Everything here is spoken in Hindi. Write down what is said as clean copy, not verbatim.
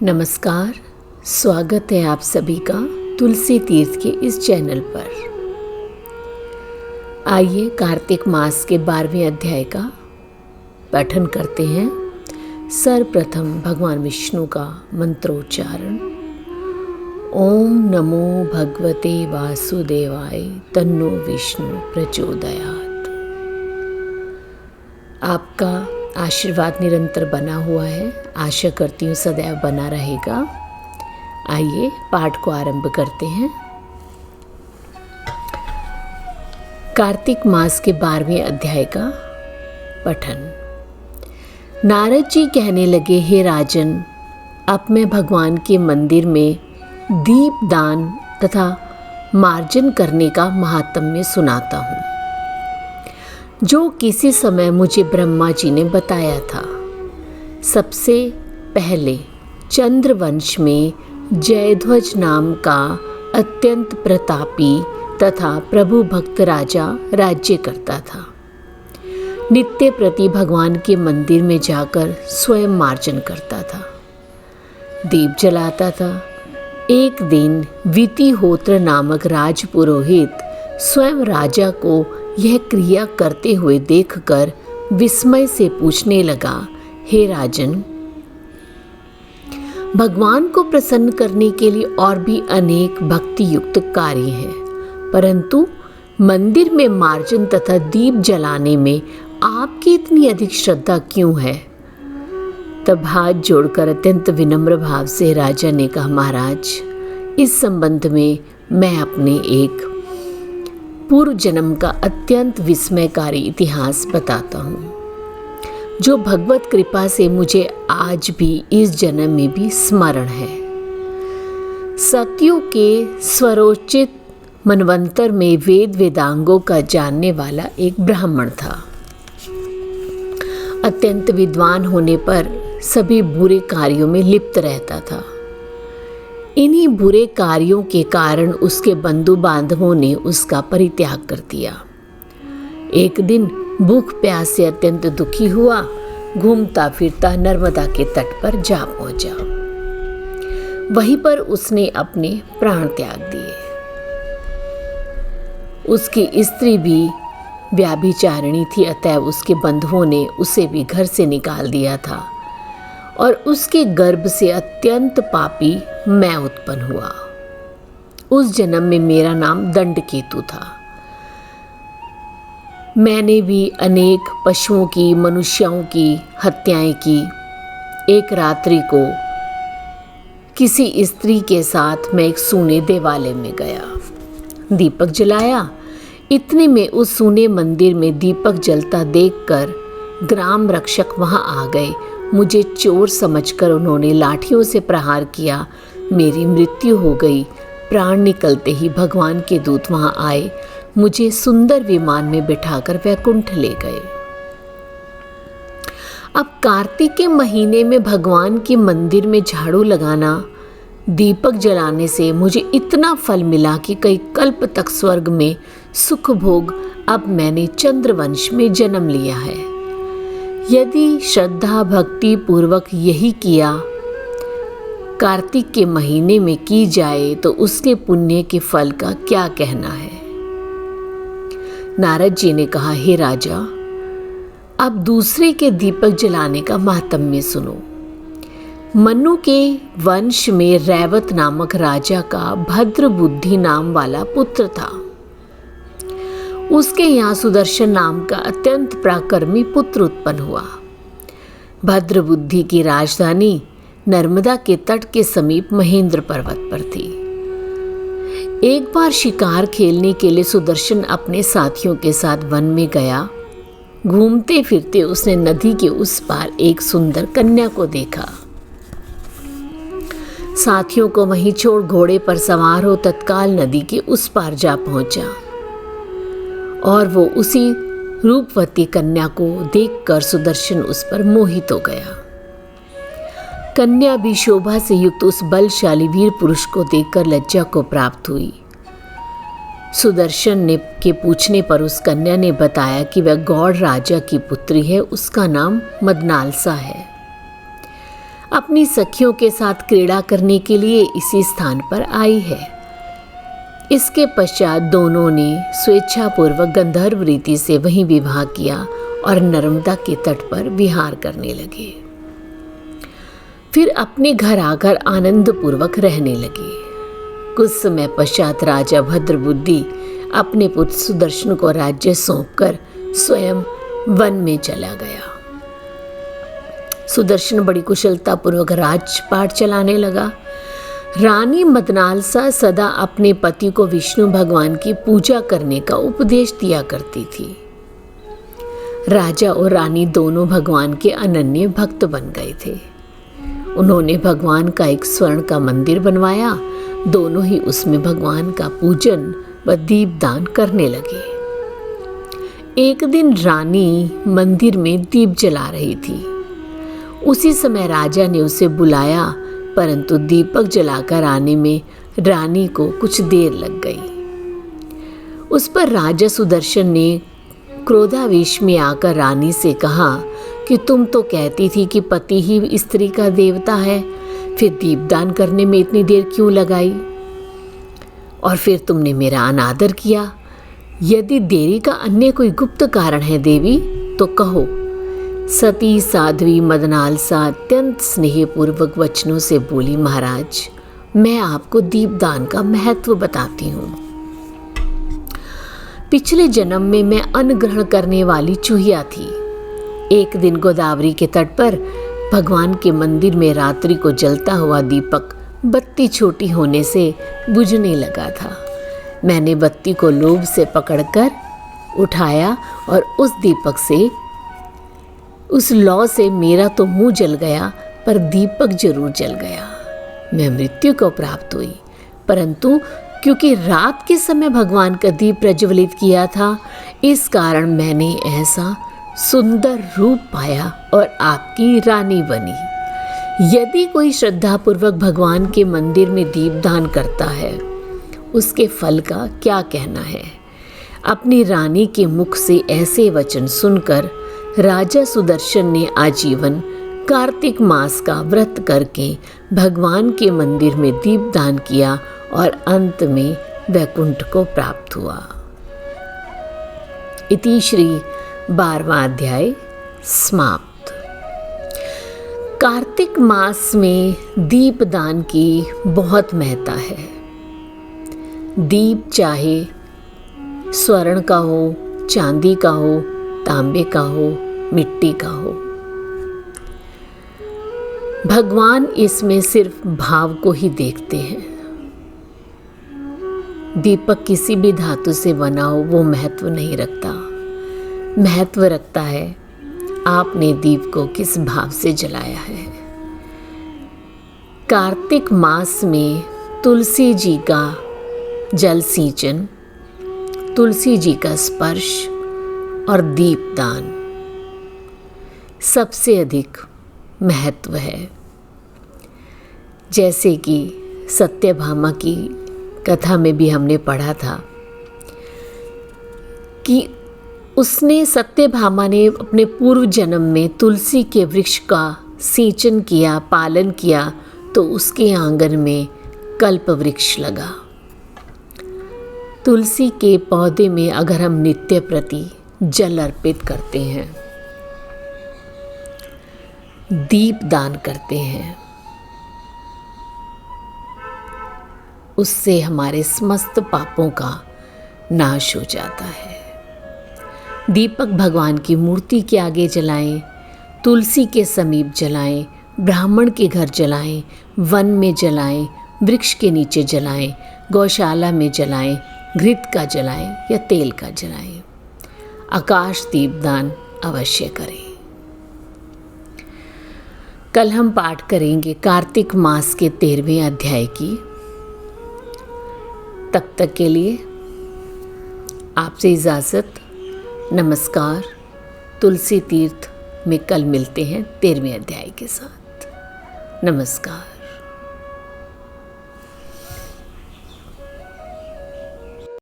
नमस्कार, स्वागत है आप सभी का तुलसी तीर्थ के इस चैनल पर। आइए कार्तिक मास के 12वें अध्याय का पठन करते हैं। सर्वप्रथम भगवान विष्णु का मंत्रोच्चारण। ओम नमो भगवते वासुदेवाय तन्नो विष्णु प्रचोदयात्। आपका आशीर्वाद निरंतर बना हुआ है, आशा करती हूँ सदैव बना रहेगा। आइए पाठ को आरंभ करते हैं। कार्तिक मास के 12वें अध्याय का पठन। नारद जी कहने लगे, हे राजन, अब मैं भगवान के मंदिर में दीप दान तथा मार्जन करने का महात्म्य सुनाता हूँ, जो किसी समय मुझे ब्रह्मा जी ने बताया था। सबसे पहले चंद्रवंश में जयध्वज नाम का अत्यंत प्रतापी तथा प्रभु भक्त राजा राज्य करता था। नित्य प्रति भगवान के मंदिर में जाकर स्वयं मार्जन करता था, दीप जलाता था। एक दिन वितिहोत्र नामक राजपुरोहित स्वयं राजा को यह क्रिया करते हुए देखकर विस्मय से पूछने लगा, हे राजन, भगवान को प्रसन्न करने के लिए और भी अनेक भक्ति युक्त कार्य हैं, परंतु मंदिर में मार्जन तथा दीप जलाने में आपकी इतनी अधिक श्रद्धा क्यों है? तब हाथ जोड़कर अत्यंत विनम्र भाव से राजा ने कहा, महाराज, इस संबंध में मैं अपने एक पूर्व जन्म का अत्यंत विस्मयकारी इतिहास बताता हूँ, जो भगवत कृपा से मुझे आज भी इस जन्म में भी स्मरण है। सत्यों के स्वरोचित मनवंतर में वेद वेदांगों का जानने वाला एक ब्राह्मण था। अत्यंत विद्वान होने पर सभी बुरे कार्यों में लिप्त रहता था। इन्हीं बुरे कार्यों के कारण उसके बंधु बांधवों ने उसका परित्याग कर दिया। एक दिन भूख प्यास से अत्यंत दुखी हुआ, घूमता फिरता नर्मदा के तट पर जा पहुंचा। वहीं पर उसने अपने प्राण त्याग दिए। उसकी स्त्री भी व्याभिचारिणी थी, अतएव उसके बंधुओं ने उसे भी घर से निकाल दिया था और उसके गर्भ से अत्यंत पापी मैं उत्पन्न हुआ। उस जन्म में मेरा नाम दंडकेतु था। मैंने भी अनेक पशुओं की, मनुष्यों की हत्याएं की। एक रात्रि को किसी स्त्री के साथ मैं एक सूने देवालय में गया, दीपक जलाया। इतने में उस सूने मंदिर में दीपक जलता देखकर ग्राम रक्षक वहां आ गए। मुझे चोर समझकर उन्होंने लाठियों से प्रहार किया। मेरी मृत्यु हो गई। प्राण निकलते ही भगवान के दूत वहां आए, मुझे सुंदर विमान में बिठाकर वैकुंठ ले गए। अब कार्तिक के महीने में भगवान के मंदिर में झाड़ू लगाना, दीपक जलाने से मुझे इतना फल मिला कि कई कल्प तक स्वर्ग में सुख भोग। अब मैंने चंद्रवंश में जन्म लिया है। यदि श्रद्धा भक्ति पूर्वक यही किया कार्तिक के महीने में की जाए तो उसके पुण्य के फल का क्या कहना है? नारद जी ने कहा, हे राजा, अब दूसरे के दीपक जलाने का महात्म्य सुनो। मनु के वंश में रैवत नामक राजा का भद्र बुद्धि नाम वाला पुत्र था। उसके यहाँ सुदर्शन नाम का अत्यंत पराक्रमी पुत्र उत्पन्न हुआ। भद्र बुद्धि की राजधानी नर्मदा के तट के समीप महेंद्र पर्वत पर थी। एक बार शिकार खेलने के लिए सुदर्शन अपने साथियों के साथ वन में गया। घूमते फिरते उसने नदी के उस पार एक सुंदर कन्या को देखा। साथियों को वहीं छोड़ घोड़े पर सवार हो तत्काल नदी के उस पार जा पहुंचा और वो उसी रूपवती कन्या को देखकर सुदर्शन उस पर मोहित हो गया। कन्या भी शोभा से युक्त उस बलशाली वीर पुरुष को देखकर लज्जा को प्राप्त हुई। सुदर्शन ने के पूछने पर उस कन्या ने बताया कि वह गौड़ राजा की पुत्री है, उसका नाम मदनालसा है। अपनी सखियों के साथ क्रीड़ा करने के लिए इसी स्थान पर आई है। इसके पश्चात दोनों ने स्वेच्छापूर्वक गंधर्व रीति से वहीं विवाह किया और नर्मदा के तट पर विहार करने लगे। फिर अपने घर आकर आनंदपूर्वक रहने लगे। कुछ समय पश्चात राजा भद्रबुद्धि अपने पुत्र सुदर्शन को राज्य सौंपकर स्वयं वन में चला गया। सुदर्शन बड़ी कुशलतापूर्वक राजपाट चलाने लगा। रानी मदनालसा सदा अपने पति को विष्णु भगवान की पूजा करने का उपदेश दिया करती थी। राजा और रानी दोनों भगवान के अनन्य भक्त बन गए थे। उन्होंने भगवान का एक स्वर्ण का मंदिर बनवाया। दोनों ही उसमें भगवान का पूजन व दीपदान करने लगे। एक दिन रानी मंदिर में दीप जला रही थी। उसी समय राजा ने उसे बुलाया, परंतु दीपक जलाकर आने में रानी को कुछ देर लग गई। उस पर राजा सुदर्शन ने क्रोधावेश में आकर रानी से कहा कि तुम तो कहती थी कि पति ही स्त्री का देवता है, फिर दीपदान करने में इतनी देर क्यों लगाई? और फिर तुमने मेरा अनादर किया। यदि देरी का अन्य कोई गुप्त कारण है देवी तो कहो। सती साध्वी मदनालसा अत्यंत स्नेहपूर्वक वचनों से बोली, महाराज, मैं आपको दीपदान का महत्व बताती हूँ। पिछले जन्म में मैं अन्न ग्रहण करने वाली चूहिया थी। एक दिन गोदावरी के तट पर भगवान के मंदिर में रात्रि को जलता हुआ दीपक बत्ती छोटी होने से बुझने लगा था। मैंने बत्ती को लोभ से पकड़कर उठाया और उस लौ से मेरा तो मुंह जल गया, पर दीपक जरूर जल गया। मैं मृत्यु को प्राप्त हुई, परंतु क्योंकि रात के समय भगवान का दीप प्रज्वलित किया था, इस कारण मैंने ऐसा सुंदर रूप पाया और आपकी रानी बनी। यदि कोई श्रद्धापूर्वक भगवान के मंदिर में दीपदान करता है, उसके फल का क्या कहना है। अपनी रानी के मुख से ऐसे वचन सुनकर राजा सुदर्शन ने आजीवन कार्तिक मास का व्रत करके भगवान के मंदिर में दीपदान किया और अंत में वैकुंठ को प्राप्त हुआ। इति श्री 12वां अध्याय समाप्त। कार्तिक मास में दीपदान की बहुत महत्ता है। दीप चाहे स्वर्ण का हो, चांदी का हो, तांबे का हो, मिट्टी का हो, भगवान इसमें सिर्फ भाव को ही देखते हैं। दीपक किसी भी धातु से बना हो वो महत्व नहीं रखता। महत्व रखता है आपने दीप को किस भाव से जलाया है। कार्तिक मास में तुलसी जी का जल सिंचन, तुलसी जी का स्पर्श और दीपदान सबसे अधिक महत्व है। जैसे कि सत्यभामा की कथा में भी हमने पढ़ा था कि सत्यभामा ने अपने पूर्व जन्म में तुलसी के वृक्ष का सिंचन किया, पालन किया, तो उसके आंगन में कल्प वृक्ष लगा। तुलसी के पौधे में अगर हम नित्य प्रति जल अर्पित करते हैं, दीप दान करते हैं, उससे हमारे समस्त पापों का नाश हो जाता है। दीपक भगवान की मूर्ति के आगे जलाएं, तुलसी के समीप जलाएं, ब्राह्मण के घर जलाएं, वन में जलाएं, वृक्ष के नीचे जलाएं, गौशाला में जलाएं, घृत का जलाएं या तेल का जलाएं। आकाश दीपदान अवश्य करें। कल हम पाठ करेंगे कार्तिक मास के 13वें अध्याय की। तब तक के लिए आपसे इजाज़त। नमस्कार। तुलसी तीर्थ में कल मिलते हैं 13वें अध्याय के साथ। नमस्कार।